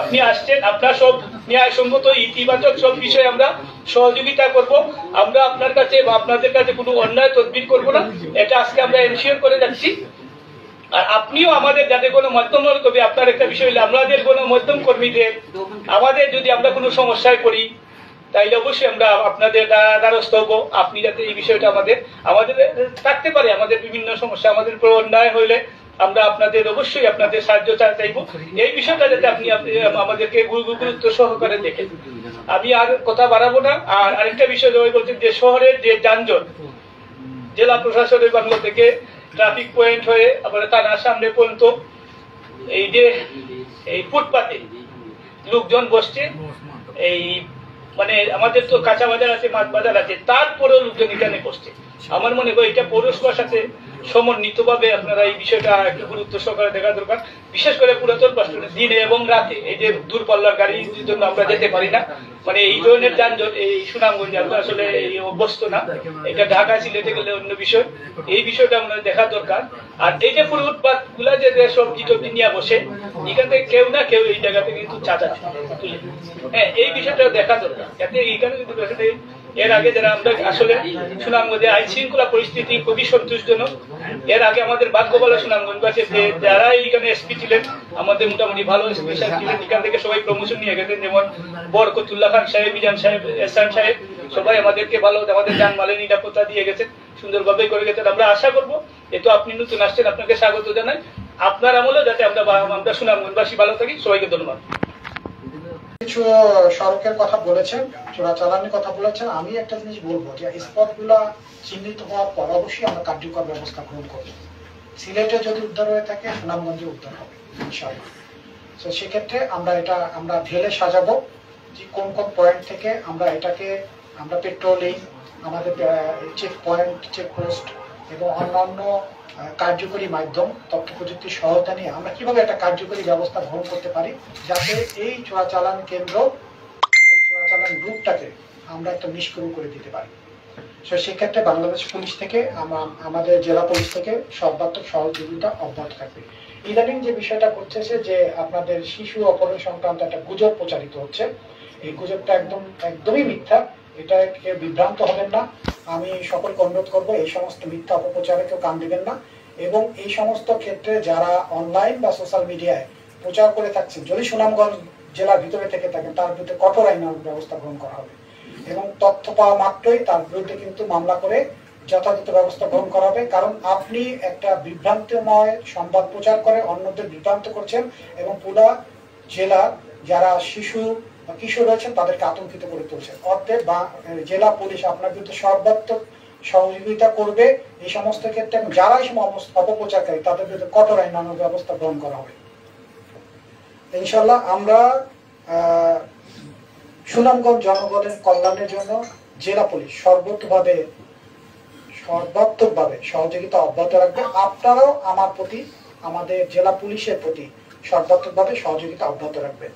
আপনি আসছেন, আপনার সব ন্যায়সঙ্গত ইতিবাচক সব বিষয়ে আমরা সহযোগিতা করব। আমরা আপনার কাছে বা আপনাদের কাছে কোনো অন্যায় তদবির করব না, এটা আজকে আমরা এনশিওর করে যাচ্ছি। আর আপনিও আমাদের যাদের কোনো মাধ্যম কবি, আপনার একটা বিষয় হলে আমাদের কোনো মাধ্যম কর্মীদের আমাদের যদি আমরা কোনো সমস্যায় পড়ি তাইলে অবশ্যই আমরা আপনাদের দ্বারস্থ হবো। আপনি যাতে এই বিষয়টা আমাদের থাকতে পারে, আমাদের বিভিন্ন সমস্যা আমাদের উপর অন্যায় হইলে আমরা আপনাদের অবশ্যই আপনাদের সাহায্য চাইবো। এই বিষয়টা যাতে আপনি আমাদেরকে গুরুত্ব সহকারে দেখেন। আমি আর কথা বাড়াবো না। আর আরেকটা বিষয় বলছেন যে শহরের যে যানজট, জেলা প্রশাসনের বাংলা থেকে ট্রাফিক পয়েন্ট হয়ে আপনার থানার সামনে পর্যন্ত এই যে এই ফুটপাতে লোকজন বসছে, এই মানে আমাদের তো কাঁচা বাজার আছে, মাছ বাজার আছে, তারপরেও লোকজন এখানে বসছে। আমার মনে হয় এটা পৌরসভার সাথে সমন্বিত ভাবে আপনারা এই বিষয়টা একটু গুরুত্ব সহকারে দেখা দরকার। বিশেষ করে পুরাতন বাস স্ট্যান্ডে দিনে এবং রাতে এই যে দূরপাল্লার গাড়ির জন্য আমরা যেতে পারি না, মানে এই ধরনের যানজট এই সুনামগঞ্জে আমরা আসলে অভ্যস্ত না। এটা ঢাকা সিলেটে গেলে অন্য বিষয়, এই বিষয়টা আমাদের দেখা দরকার। আর এই যে ফুটপাত গুলা যে সবজি টবজি নিয়ে বসে, এখান থেকে কেউ না কেউ এই জায়গাতে কিন্তু চাচা তুলে, হ্যাঁ এই বিষয়টা দেখা দরকার। যাতে এইখানে যদি এর আগে যারা আমরা আসলে সুনামগঞ্জে আইন শৃঙ্খলা পরিস্থিতি খুবই সন্তোষজনক। এর আগে আমাদের ভাগ্য বলা সুনামগঞ্জবাসী যারা এইখানে এসপি ছিলেন আমাদের মোটামুটি ভালো স্পেশাল ছিলেন, এখান থেকে সবাই প্রমোশন নিয়ে গেছেন, যেমন বরকতুল্লাহ খান সাহেব, মিজান সাহেব, এহসান সাহেব, সবাই আমাদেরকে ভালো আমাদের জানমালের নিরাপত্তা দিয়ে গেছেন, সুন্দরভাবে করে গেছেন। আমরা আশা করবো যেহেতু আপনি নতুন আসছেন, আপনাকে স্বাগত জানাই। আপনার আমলে যাতে আমরা সুনামগঞ্জবাসী ভালো থাকি। সবাইকে ধন্যবাদ। কিছু সড়কের কথা বলেছেন, চোরাচালানির কথা বলেছেন। আমি একটা জিনিস বলবো যে স্পট গুলা চিহ্নিত হওয়ার পর অবশ্যই আমরা কার্যকর ব্যবস্থা গ্রহণ করবো। সিলেটে যদি উদ্ধার হয়ে থাকে সুনামগঞ্জে উদ্ধার হবে ইনশাআল্লাহ। তো সেক্ষেত্রে আমরা ঢেলে সাজাবো যে কোন কোন পয়েন্ট থেকে আমরা পেট্রোলিং, আমাদের চেক পয়েন্ট, চেকপোস্ট এবং অন্যান্য কার্যকরী মাধ্যম, তথ্য প্রযুক্তির সহায়তা নিয়ে আমরা কিভাবে একটা কার্যকরী ব্যবস্থা গ্রহণ করতে পারি যাতে এই চোরাচালান কেন্দ্র, এই চোরাচালান গ্রুপটাকে আমরা একটা নিষ্ক্রিয় করে দিতে পারি। সেক্ষেত্রে বাংলাদেশ পুলিশ থেকে আমাদের জেলা পুলিশ থেকে সর্বাত্মক সহযোগিতা অব্যাহত থাকবে। ইদানিং যে বিষয়টা করতেছে যে আপনাদের শিশু অপহরণ সংক্রান্ত একটা গুজব প্রচারিত হচ্ছে, এই গুজবটা একদমই মিথ্যা। এটা কেউ বিভ্রান্ত হবেন না। আমি সকলকে অনুরোধ করবো এই সমস্ত মিথ্যা অপপ্রচারে কেউ কান দিবেন না। এবং এই সমস্ত ক্ষেত্রে যারা অনলাইন বা সোশ্যাল মিডিয়ায় প্রচার করে থাকছেন, যদি সুনামগঞ্জ জেলার ভিতরে থেকে থাকেন তার বিরুদ্ধে কঠোর আইনানুগ ব্যবস্থা গ্রহণ করা হবে এবং তথ্য পাওয়া মাত্রই তার বিরুদ্ধে কিন্তু মামলা করে যথাযথ ব্যবস্থা গ্রহণ করা হবে। কারণ আপনি একটা বিভ্রান্তিময় সংবাদ প্রচার করে অন্যদের বিভ্রান্ত করছেন এবং পুরা জেলার যারা শিশু বা কিশোর রয়েছেন তাদেরকে আতঙ্কিত করে তুলছেন। অতএব জেলা পুলিশ আপনার বিরুদ্ধে সর্বাত্মক সহযোগিতা করবে এই সমস্ত ক্ষেত্রে, এবং যারা এই অপপ্রচারকারী তাদের বিরুদ্ধে কঠোর আইনানুগ ব্যবস্থা গ্রহণ করা হবে ইনশাল্লাহ। আমরা সুনামগঞ্জ জনগণের কল্যাণের জন্য জেলা পুলিশ সর্বাত্মকভাবে সহযোগিতা অব্যাহত রাখবে। আপনারাও আমার প্রতি, আমাদের জেলা পুলিশের প্রতি সর্বাত্মকভাবে সহযোগিতা অব্যাহত রাখবেন।